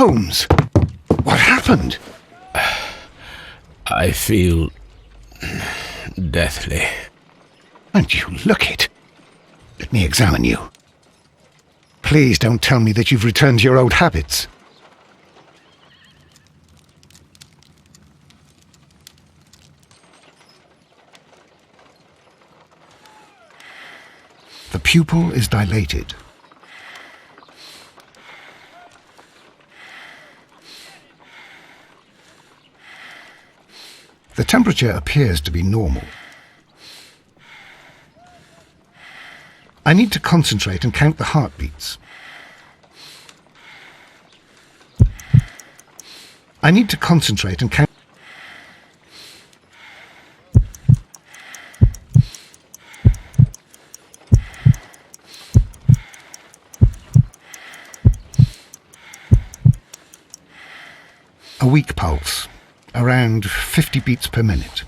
Holmes! What happened? I feel deathly. And you look it. Let me examine you. Please don't tell me that you've returned to your old habits. The pupil is dilated. The temperature appears to be normal. I need to concentrate and count the heartbeats. I need to concentrate and count. A weak pulse, around 50 beats per minute.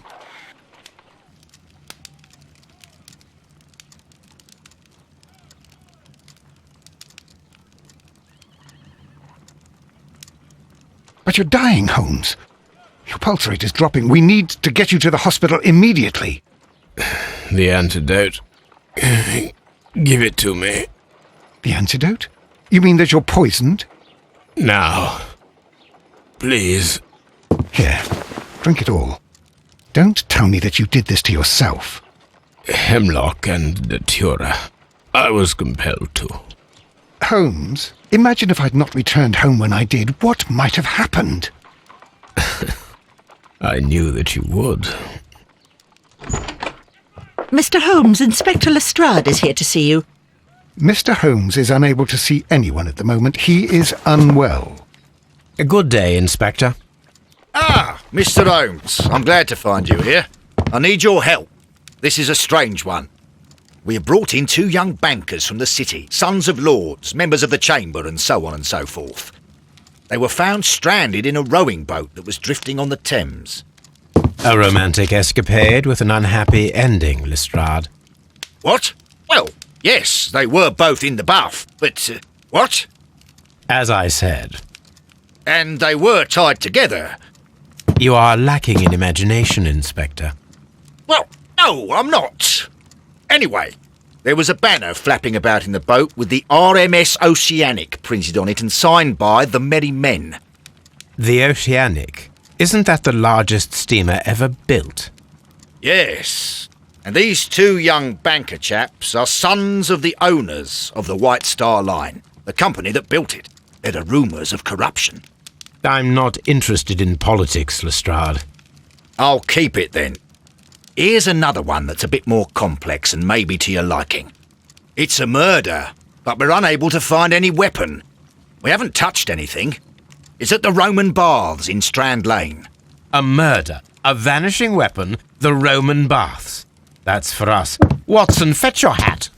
But you're dying, Holmes. Your pulse rate is dropping. We need to get you to the hospital immediately. The antidote. Give it to me. The antidote? You mean that you're poisoned? Now. Please. Here, drink it all. Don't tell me that you did this to yourself. Hemlock and datura. I was compelled to. Holmes, imagine if I'd not returned home when I did. What might have happened? I knew that you would. Mr. Holmes, Inspector Lestrade is here to see you. Mr. Holmes is unable to see anyone at the moment. He is unwell. A good day, Inspector. Ah, Mr. Holmes, I'm glad to find you here. I need your help. This is a strange one. We have brought in 2 young bankers from the city, sons of lords, members of the chamber, and so on and so forth. They were found stranded in a rowing boat that was drifting on the Thames. A romantic escapade with an unhappy ending, Lestrade. What? Well, yes, they were both in the buff, but... what? As I said. And they were tied together. You are lacking in imagination, Inspector. Well, no, I'm not. Anyway, there was a banner flapping about in the boat with the RMS Oceanic printed on it and signed by the Merry Men. The Oceanic? Isn't that the largest steamer ever built? Yes. And these 2 young banker chaps are sons of the owners of the White Star Line, the company that built it. There are rumours of corruption. I'm not interested in politics, Lestrade. I'll keep it then. Here's another one that's a bit more complex and maybe to your liking. It's a murder, but we're unable to find any weapon. We haven't touched anything. It's at the Roman Baths in Strand Lane. A murder, a vanishing weapon, the Roman Baths. That's for us. Watson, fetch your hat.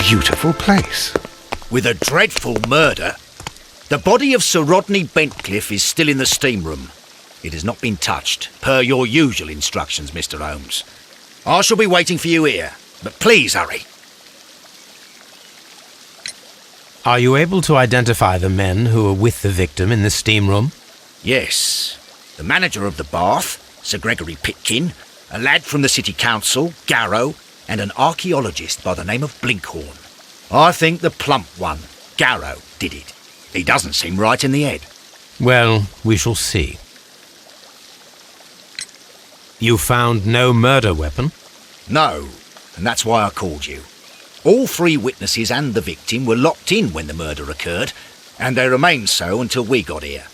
Beautiful place. With a dreadful murder. The body of Sir Rodney Bentcliffe is still in the steam room. It has not been touched, per your usual instructions, Mr. Holmes. I shall be waiting for you here, but please hurry. Are you able to identify the men who were with the victim in the steam room? Yes. The manager of the bath, Sir Gregory Pitkin, a lad from the City Council, Garrow, and an archaeologist by the name of Blinkhorn. I think the plump one, Garrow, did it. He doesn't seem right in the head. Well, we shall see. You found no murder weapon? No, and that's why I called you. All three witnesses and the victim were locked in when the murder occurred, and they remained so until we got here.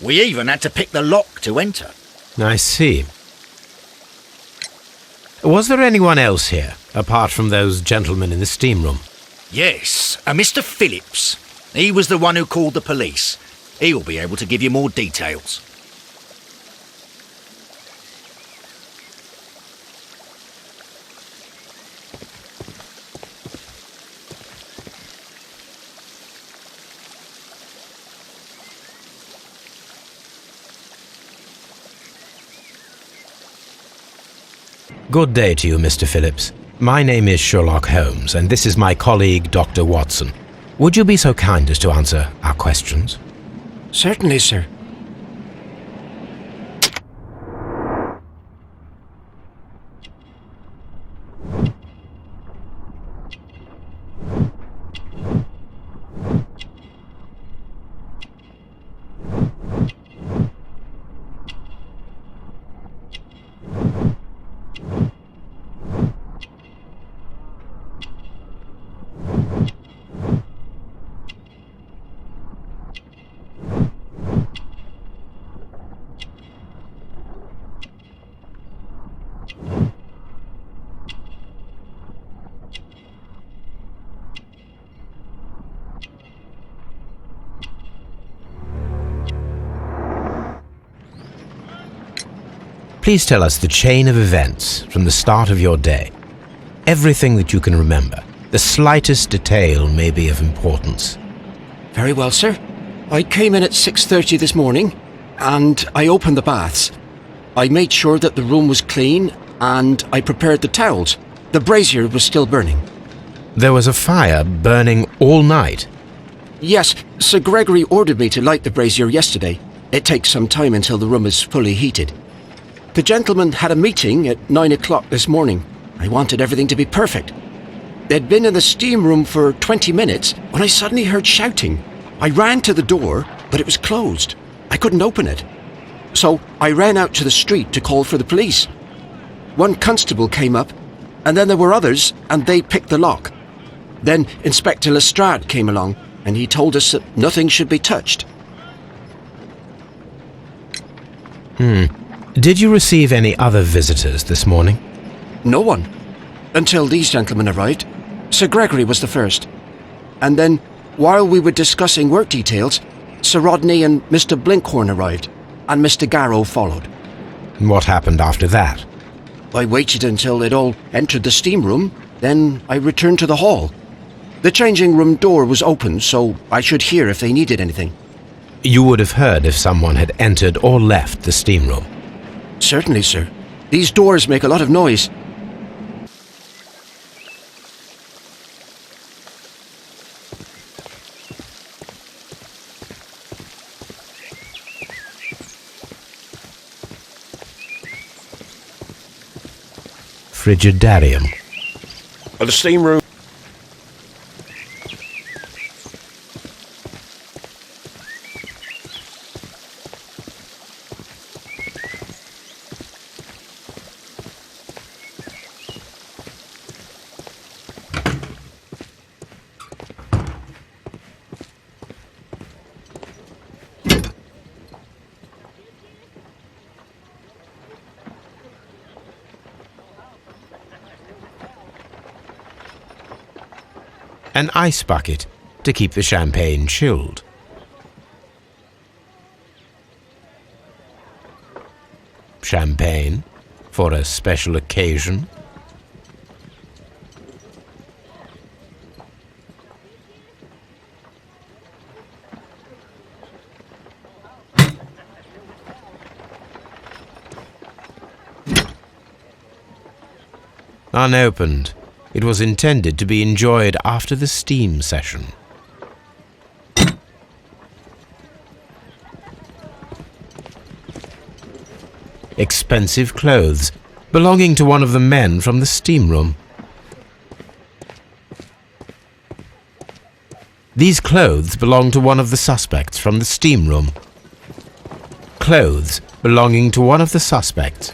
We even had to pick the lock to enter. I see. Was there anyone else here, apart from those gentlemen in the steam room? Yes, a Mr. Phillips. He was the one who called the police. He'll be able to give you more details. Good day to you, Mr. Phillips. My name is Sherlock Holmes, and this is my colleague, Dr. Watson. Would you be so kind as to answer our questions? Certainly, sir. Please tell us the chain of events from the start of your day. Everything that you can remember. The slightest detail may be of importance. Very well, sir. I came in at 6:30 this morning, and I opened the baths. I made sure that the room was clean, and I prepared the towels. The brazier was still burning. There was a fire burning all night. Yes, Sir Gregory ordered me to light the brazier yesterday. It takes some time until the room is fully heated. The gentlemen had a meeting at 9 o'clock this morning. I wanted everything to be perfect. They'd been in the steam room for 20 minutes when I suddenly heard shouting. I ran to the door, but it was closed. I couldn't open it. So I ran out to the street to call for the police. One constable came up, and then there were others, and they picked the lock. Then Inspector Lestrade came along, and he told us that nothing should be touched. Did you receive any other visitors this morning? No one. Until these gentlemen arrived. Sir Gregory was the first. And then, while we were discussing work details, Sir Rodney and Mr. Blinkhorn arrived, and Mr. Garrow followed. What happened after that? I waited until they'd all entered the steam room, then I returned to the hall. The changing room door was open, so I should hear if they needed anything. You would have heard if someone had entered or left the steam room. Certainly, sir. These doors make a lot of noise. Frigidarium. The steam room. An ice bucket to keep the champagne chilled. Champagne for a special occasion. Unopened. It was intended to be enjoyed after the steam session. expensive clothes belonging to one of the men from the steam room. These clothes belong to one of the suspects from the steam room. Clothes belonging to one of the suspects.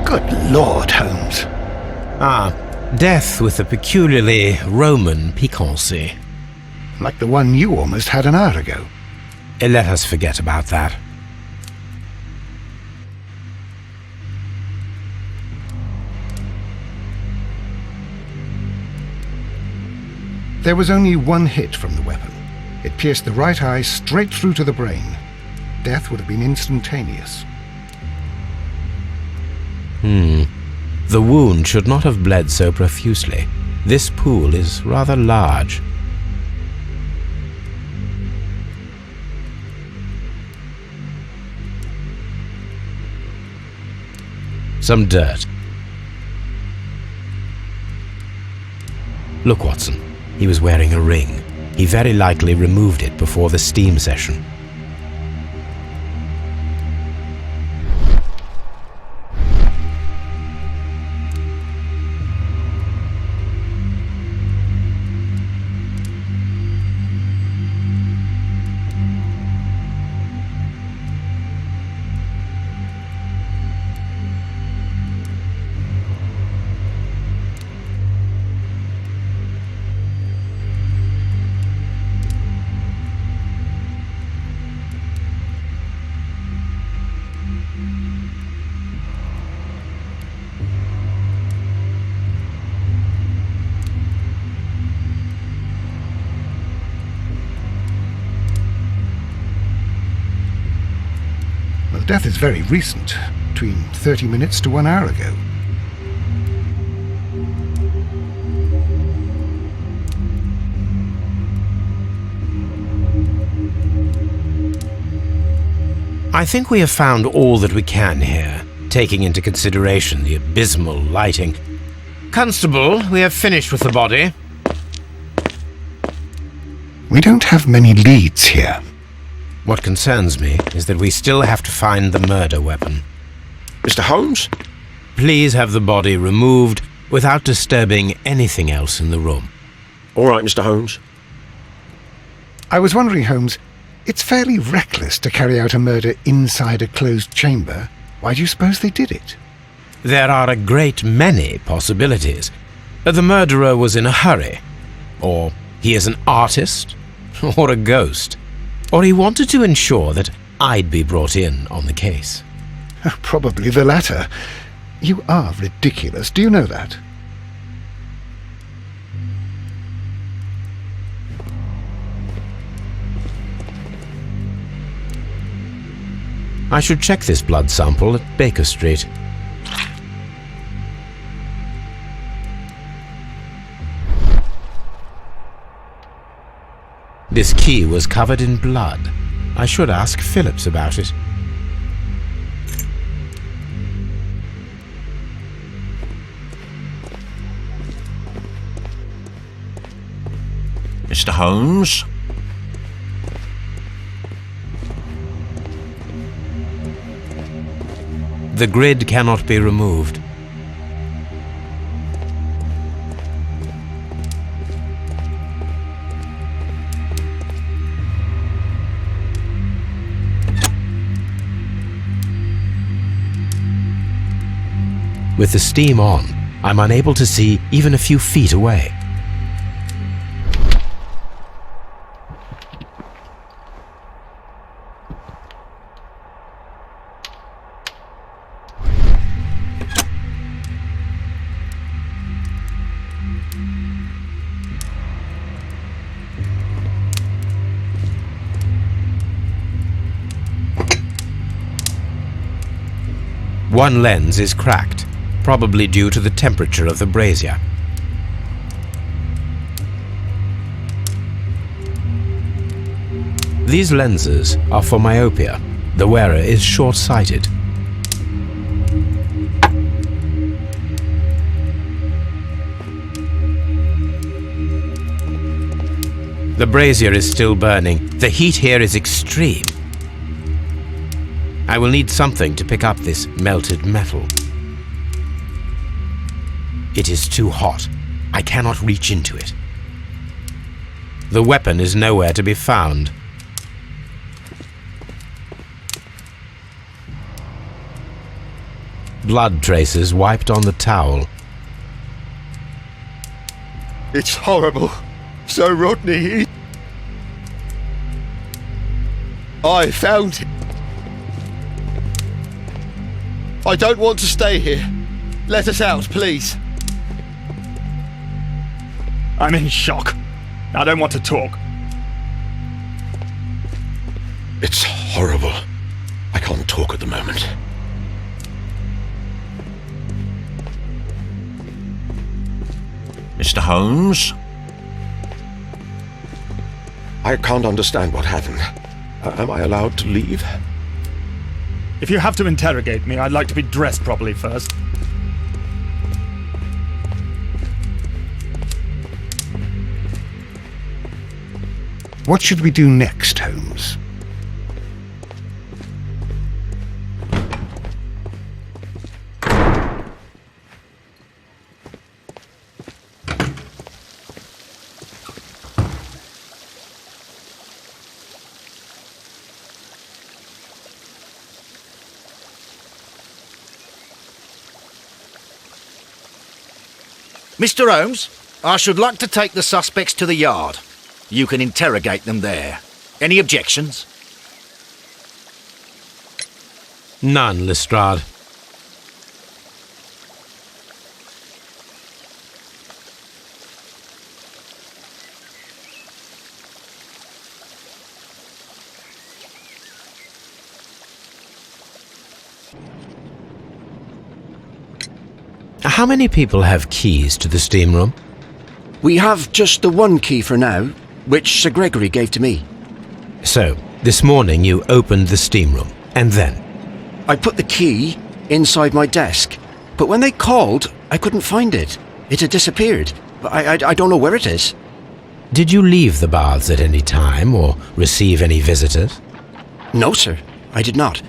Good Lord, Holmes. Ah, death with a peculiarly Roman piquancy. Like the one you almost had an hour ago. Let us forget about that. There was only one hit from the weapon. It pierced the right eye straight through to the brain. Death would have been instantaneous. The wound should not have bled so profusely. This pool is rather large. Some dirt. Look, Watson. He was wearing a ring. He very likely removed it before the steam session. Well, death is very recent, between 30 minutes to 1 hour ago. I think we have found all that we can here, taking into consideration the abysmal lighting. Constable, we have finished with the body. We don't have many leads here. What concerns me is that we still have to find the murder weapon. Mr. Holmes? Please have the body removed without disturbing anything else in the room. All right, Mr. Holmes. I was wondering, Holmes, it's fairly reckless to carry out a murder inside a closed chamber. Why do you suppose they did it? There are a great many possibilities. The murderer was in a hurry, or he is an artist, or a ghost, or he wanted to ensure that I'd be brought in on the case. Probably the latter. You are ridiculous, do you know that? I should check this blood sample at Baker Street. This key was covered in blood. I should ask Phillips about it. Mr. Holmes? The grid cannot be removed. With the steam on, I'm unable to see even a few feet away. One lens is cracked, probably due to the temperature of the brazier. These lenses are for myopia. The wearer is short-sighted. The brazier is still burning. The heat here is extreme. I will need something to pick up this melted metal. It is too hot. I cannot reach into it. The weapon is nowhere to be found. Blood traces wiped on the towel. It's horrible. So Rodney, I found it. I don't want to stay here. Let us out, please. I'm in shock. I don't want to talk. It's horrible. I can't talk at the moment. Mr. Holmes? I can't understand what happened. Am I allowed to leave? If you have to interrogate me, I'd like to be dressed properly first. What should we do next, Holmes? Mr. Holmes, I should like to take the suspects to the yard. You can interrogate them there. Any objections? None, Lestrade. How many people have keys to the steam room? We have just the one key for now, which Sir Gregory gave to me. So, this morning you opened the steam room, and then? I put the key inside my desk, but when they called, I couldn't find it. It had disappeared. I don't know where it is. Did you leave the baths at any time, or receive any visitors? No, sir, I did not.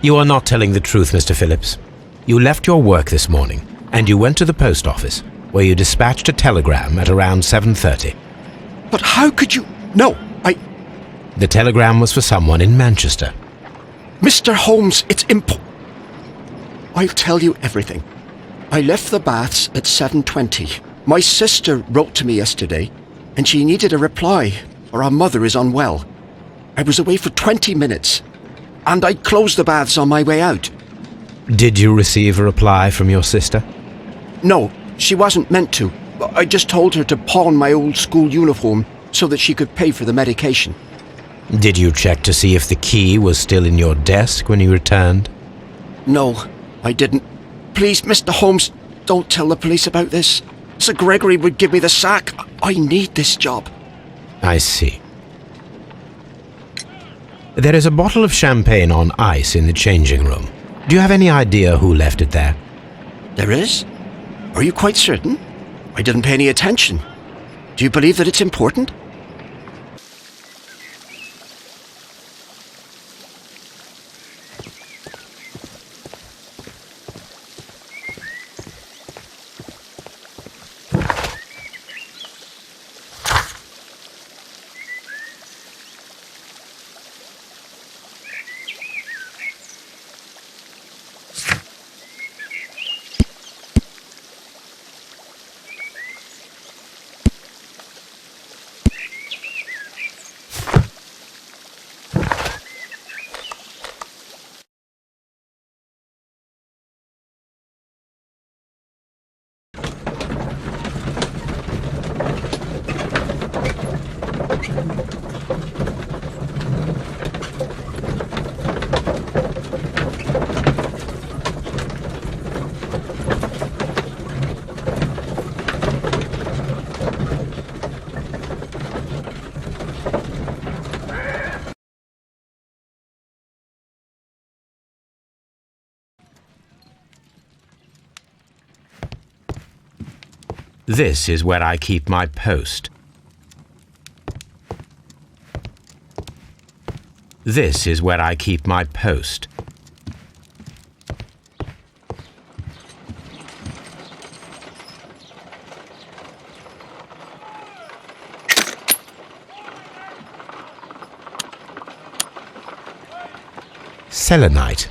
You are not telling the truth, Mr. Phillips. You left your work this morning, and you went to the post office, where you dispatched a telegram at around 7:30. But how could you... No, The telegram was for someone in Manchester. Mr. Holmes, it's I'll tell you everything. I left the baths at 7:20. My sister wrote to me yesterday, and she needed a reply, or our mother is unwell. I was away for 20 minutes, and I closed the baths on my way out. Did you receive a reply from your sister? No, she wasn't meant to. I just told her to pawn my old school uniform so that she could pay for the medication. Did you check to see if the key was still in your desk when you returned? No, I didn't. Please, Mr. Holmes, don't tell the police about this. Sir Gregory would give me the sack. I need this job. I see. There is a bottle of champagne on ice in the changing room. Do you have any idea who left it there? There is? Are you quite certain? I didn't pay any attention. Do you believe that it's important? This is where I keep my post. This is where I keep my post. Selenite.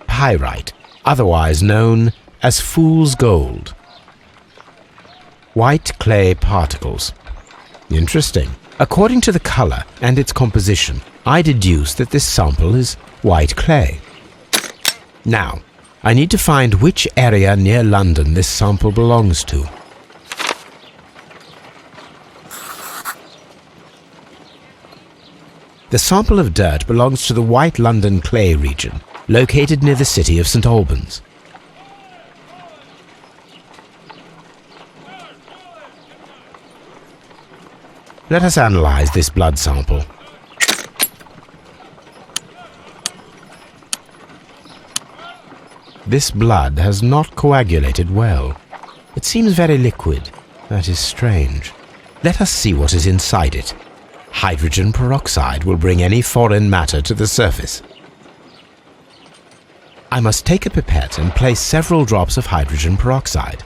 Pyrite, otherwise known as fool's gold. White clay particles. Interesting. According to the color and its composition, I deduce that this sample is white clay. Now, I need to find which area near London this sample belongs to. The sample of dirt belongs to the White London clay region, located near the city of St Albans. Let us analyze this blood sample. This blood has not coagulated well. It seems very liquid. That is strange. Let us see what is inside it. Hydrogen peroxide will bring any foreign matter to the surface. I must take a pipette and place several drops of hydrogen peroxide.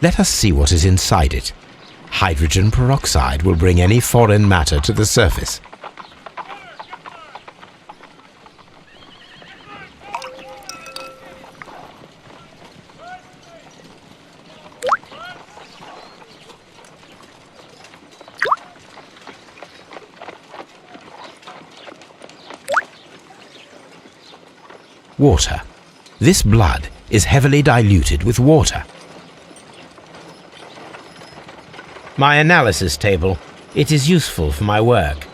Let us see what is inside it. Hydrogen peroxide will bring any foreign matter to the surface. Water. This blood is heavily diluted with water. My analysis table. It is useful for my work.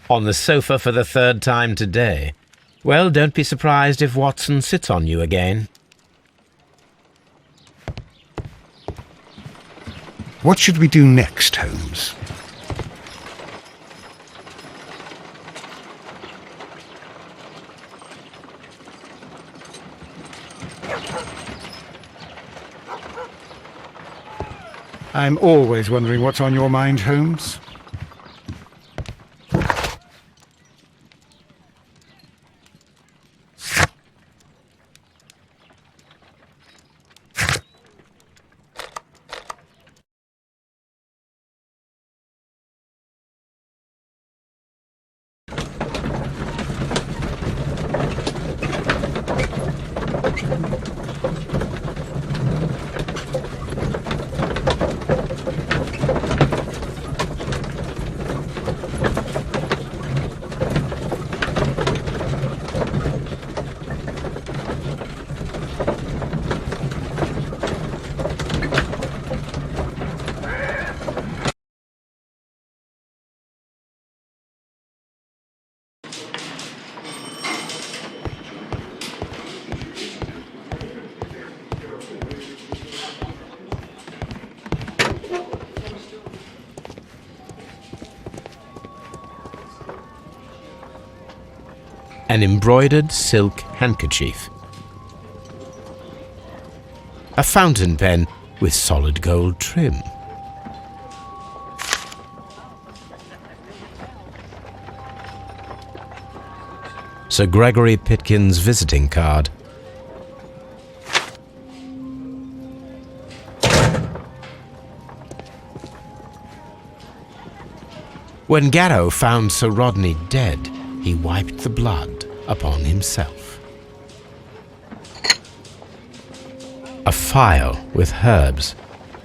On the sofa for the third time today. Well, don't be surprised if Watson sits on you again. What should we do next, Holmes? I'm always wondering what's on your mind, Holmes. An embroidered silk handkerchief. A fountain pen with solid gold trim. Sir Gregory Pitkin's visiting card. When Garrow found Sir Rodney dead, he wiped the blood upon himself. A phial with herbs.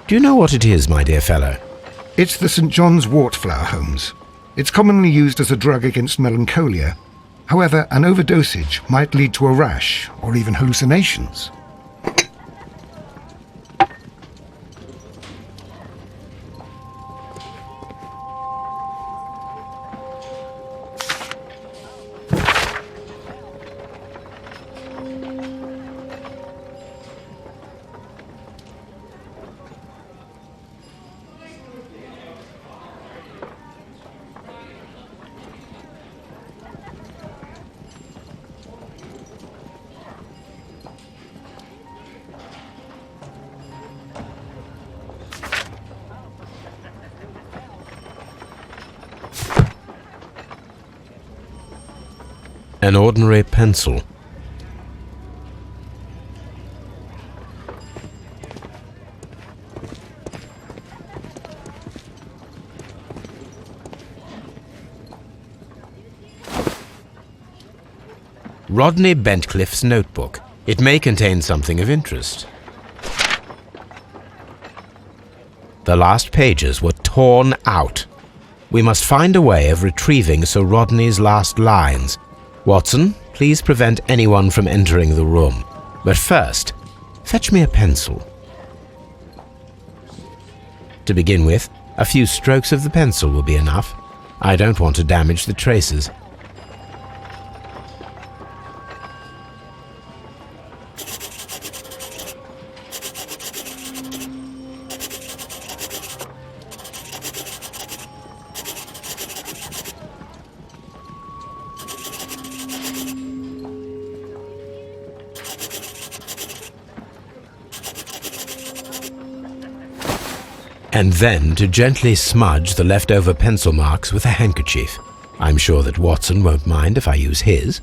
Do you know what it is, my dear fellow? It's the St. John's wort flower, Holmes. It's commonly used as a drug against melancholia. However, an overdosage might lead to a rash or even hallucinations. An ordinary pencil. Rodney Bentcliffe's notebook. It may contain something of interest. The last pages were torn out. We must find a way of retrieving Sir Rodney's last lines. Watson, please prevent anyone from entering the room. But first, fetch me a pencil. To begin with, a few strokes of the pencil will be enough. I don't want to damage the traces. And then to gently smudge the leftover pencil marks with a handkerchief. I'm sure that Watson won't mind if I use his.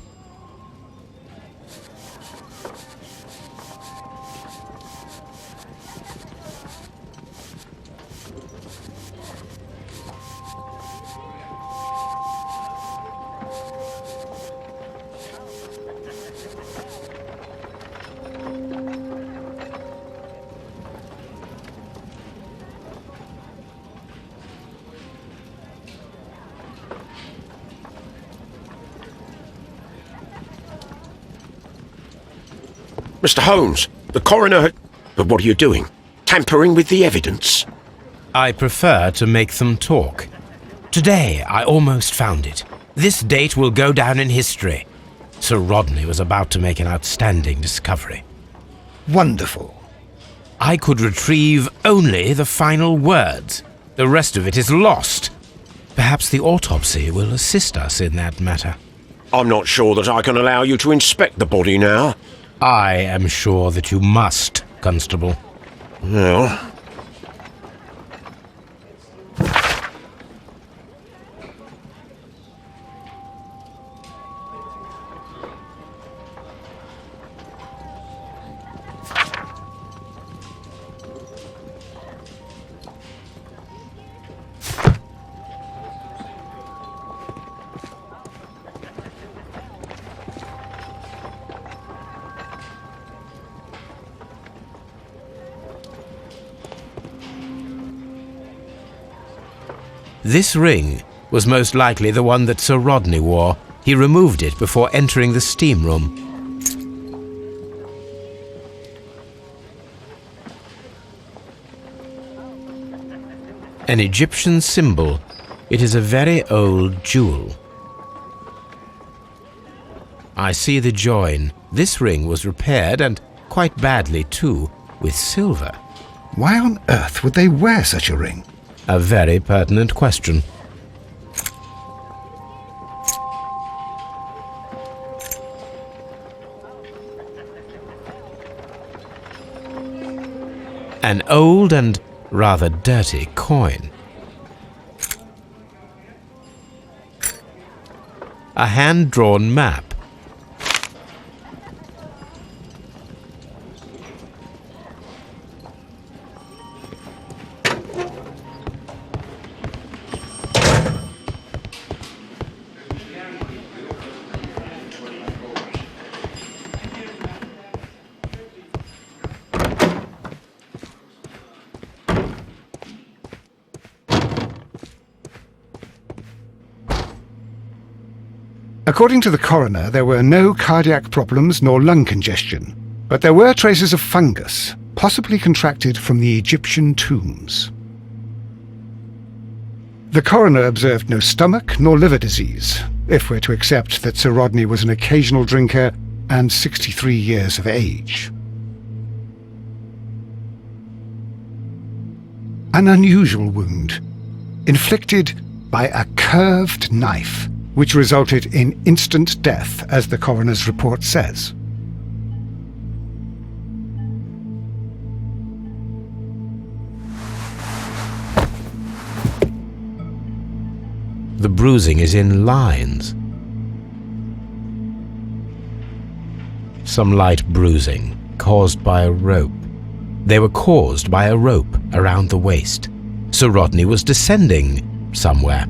Mr. Holmes, the coroner had... But what are you doing? Tampering with the evidence? I prefer to make them talk. Today, I almost found it. This date will go down in history. Sir Rodney was about to make an outstanding discovery. Wonderful. I could retrieve only the final words. The rest of it is lost. Perhaps the autopsy will assist us in that matter. I'm not sure that I can allow you to inspect the body now. I am sure that you must, Constable. Well... This ring was most likely the one that Sir Rodney wore. He removed it before entering the steam room. An Egyptian symbol. It is a very old jewel. I see the join. This ring was repaired, and quite badly too, with silver. Why on earth would they wear such a ring? A very pertinent question. An old and rather dirty coin. A hand-drawn map. According to the coroner, there were no cardiac problems nor lung congestion, but there were traces of fungus, possibly contracted from the Egyptian tombs. The coroner observed no stomach nor liver disease, if we're to accept that Sir Rodney was an occasional drinker and 63 years of age. An unusual wound, inflicted by a curved knife, which resulted in instant death, as the coroner's report says. The bruising is in lines. Some light bruising, caused by a rope. They were caused by a rope around the waist. Sir Rodney was descending somewhere.